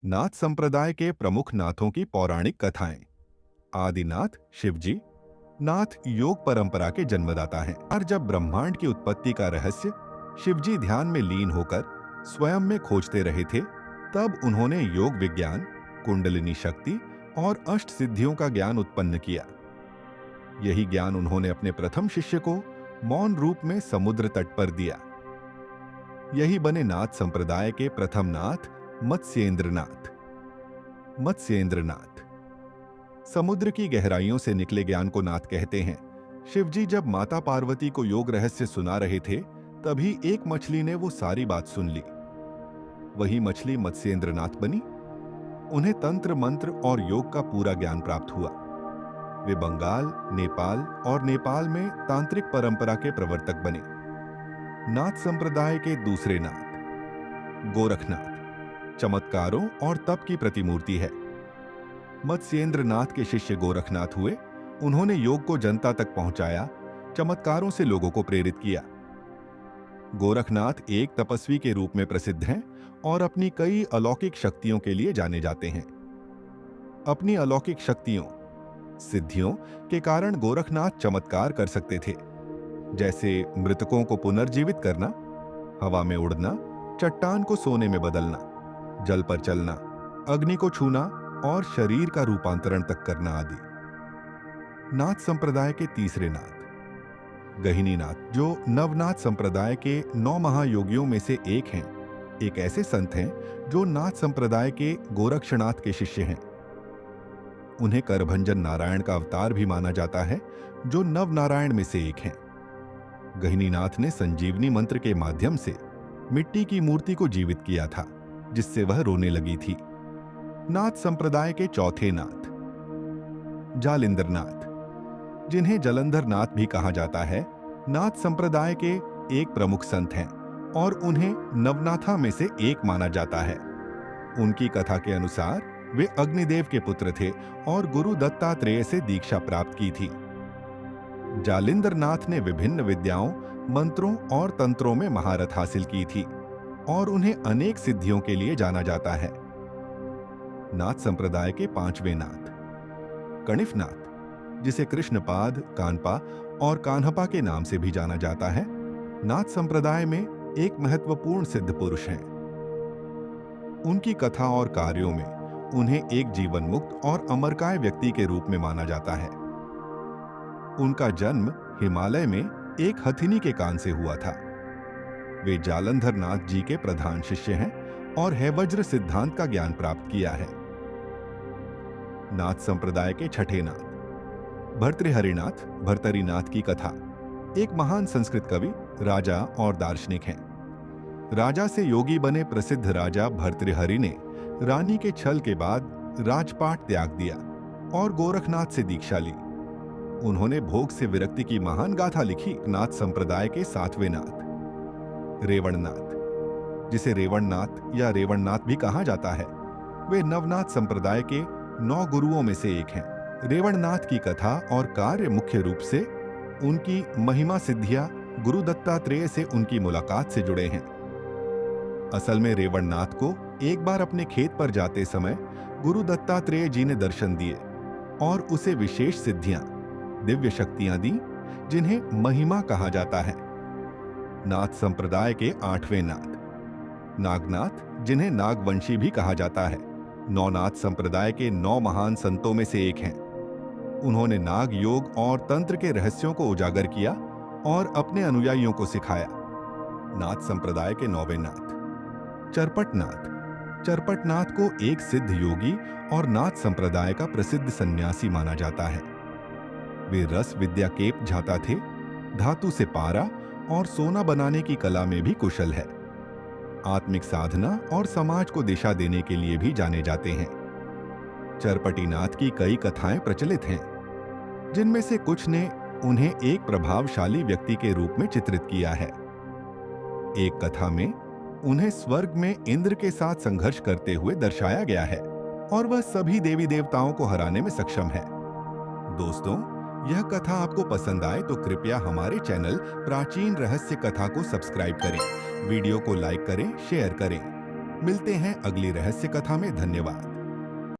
नाथ संप्रदाय के प्रमुख नाथों की पौराणिक कथाएं। आदिनाथ शिवजी नाथ योग परंपरा के जन्मदाता हैं और जब ब्रह्मांड की उत्पत्ति का रहस्य शिवजी ध्यान में लीन होकर स्वयं में खोजते रहे थे, तब उन्होंने योग विज्ञान, कुंडलिनी शक्ति और अष्ट सिद्धियों का ज्ञान उत्पन्न किया। यही ज्ञान उन्होंने अपने प्रथम शिष्य को मौन रूप में समुद्र तट पर दिया। यही बने नाथ संप्रदाय के प्रथम नाथ मत्स्येंद्रनाथ। मत्स्येंद्रनाथ समुद्र की गहराइयों से निकले ज्ञान को नाथ कहते हैं। शिवजी जब माता पार्वती को योग रहस्य सुना रहे थे, तभी एक मछली ने वो सारी बात सुन ली। वही मछली मत्स्येंद्रनाथ बनी। उन्हें तंत्र मंत्र और योग का पूरा ज्ञान प्राप्त हुआ। वे बंगाल, नेपाल और नेपाल में तांत्रिक परंपरा के प्रवर्तक बने। नाथ संप्रदाय के दूसरे नाथ गोरखनाथ चमत्कारों और तप की प्रतिमूर्ति है। मत्स्येंद्रनाथ के शिष्य गोरखनाथ हुए। उन्होंने योग को जनता तक पहुंचाया, चमत्कारों से लोगों को प्रेरित किया। गोरखनाथ एक तपस्वी के रूप में प्रसिद्ध हैं और अपनी कई अलौकिक शक्तियों के लिए जाने जाते हैं। अपनी अलौकिक शक्तियों, सिद्धियों के कारण गोरखनाथ चमत्कार कर सकते थे, जैसे मृतकों को पुनर्जीवित करना, हवा में उड़ना, चट्टान को सोने में बदलना, जल पर चलना, अग्नि को छूना और शरीर का रूपांतरण तक करना आदि। नाथ संप्रदाय के तीसरे नाथ गहिनीनाथ, जो नवनाथ संप्रदाय के 9 महायोगियों में से एक हैं, एक ऐसे संत हैं जो नाथ संप्रदाय के गोरक्षनाथ के शिष्य हैं। उन्हें करभंजन नारायण का अवतार भी माना जाता है, जो नवनारायण में से एक हैं। गहिनीनाथ ने संजीवनी मंत्र के माध्यम से मिट्टी की मूर्ति को जीवित किया था, जिससे वह रोने लगी थी। नाथ संप्रदाय के चौथे नाथ जालिंदरनाथ, जिन्हें जलंधर नाथ भी कहा जाता है, नाथ संप्रदाय के एक प्रमुख संत हैं और उन्हें नवनाथा में से एक माना जाता है। उनकी कथा के अनुसार वे अग्निदेव के पुत्र थे और गुरु दत्तात्रेय से दीक्षा प्राप्त की थी। जालिंदरनाथ ने विभिन्न विद्याओं, मंत्रों और तंत्रों में महारत हासिल की थी और उन्हें अनेक सिद्धियों के लिए जाना जाता है। नाथ संप्रदाय के पांचवें नाथ कणिफनाथ, जिसे कृष्णपाद, कानपा और कान्हपा के नाम से भी जाना जाता है, नाथ संप्रदाय में एक महत्वपूर्ण सिद्ध पुरुष हैं। उनकी कथा और कार्यों में उन्हें एक जीवन मुक्त और अमरकाय व्यक्ति के रूप में माना जाता है। उनका जन्म हिमालय में एक हथिनी के कान से हुआ था। वे जालंधर नाथ जी के प्रधान शिष्य हैं और हैवज्र सिद्धांत का ज्ञान प्राप्त किया है। नाथ संप्रदाय के छठे नाथ भर्तृहरिनाथ, भर्तरीनाथ की कथा। एक महान संस्कृत कवि, राजा और दार्शनिक हैं। राजा से योगी बने प्रसिद्ध राजा भर्तृहरि ने रानी के छल के बाद राजपाट त्याग दिया और गोरखनाथ से दीक्षा ली। उन्होंने भोग से विरक्ति की महान गाथा लिखी। नाथ संप्रदाय के सातवें नाथ रेवणनाथ, जिसे रेवणनाथ या रेवणनाथ भी कहा जाता है, वे नवनाथ संप्रदाय के 9 गुरुओं में से एक हैं। रेवणनाथ की कथा और कार्य मुख्य रूप से उनकी महिमा सिद्धियां गुरु दत्तात्रेय से उनकी मुलाकात से जुड़े हैं। असल में रेवणनाथ को एक बार अपने खेत पर जाते समय गुरु दत्तात्रेय जी ने दर्शन दिए और उसे विशेष सिद्धियां, दिव्य शक्तियां दी, जिन्हें महिमा कहा जाता है। नाथ संप्रदाय के 8वें नाथ नागनाथ, जिन्हें नागवंशी भी कहा जाता है, नौनाथ संप्रदाय के 9 महान संतों में से एक हैं। उन्होंने नाग योग और तंत्र के रहस्यों को उजागर किया और अपने अनुयायियों को सिखाया। नाथ संप्रदाय के 9वें नाथ चरपटनाथ। चरपटनाथ को एक सिद्ध योगी और नाथ संप्रदाय का प्रसिद्ध सन्यासी माना जाता है। वे रस विद्या केप झाता थे, धातु से पारा और सोना बनाने की कला में भी कुशल है। आत्मिक साधना और समाज को दिशा देने के लिए भी जाने जाते हैं। चरपटीनाथ की कई कथाएं प्रचलित हैं, जिनमें से कुछ ने उन्हें एक प्रभावशाली व्यक्ति के रूप में चित्रित किया है। एक कथा में उन्हें स्वर्ग में इंद्र के साथ संघर्ष करते हुए दर्शाया गया है और वह सभी देवी देवताओं को हराने में सक्षम है। दोस्तों, यह कथा आपको पसंद आए तो कृपया हमारे चैनल प्राचीन रहस्य कथा को सब्सक्राइब करें, वीडियो को लाइक करें, शेयर करें। मिलते हैं अगली रहस्य कथा में। धन्यवाद।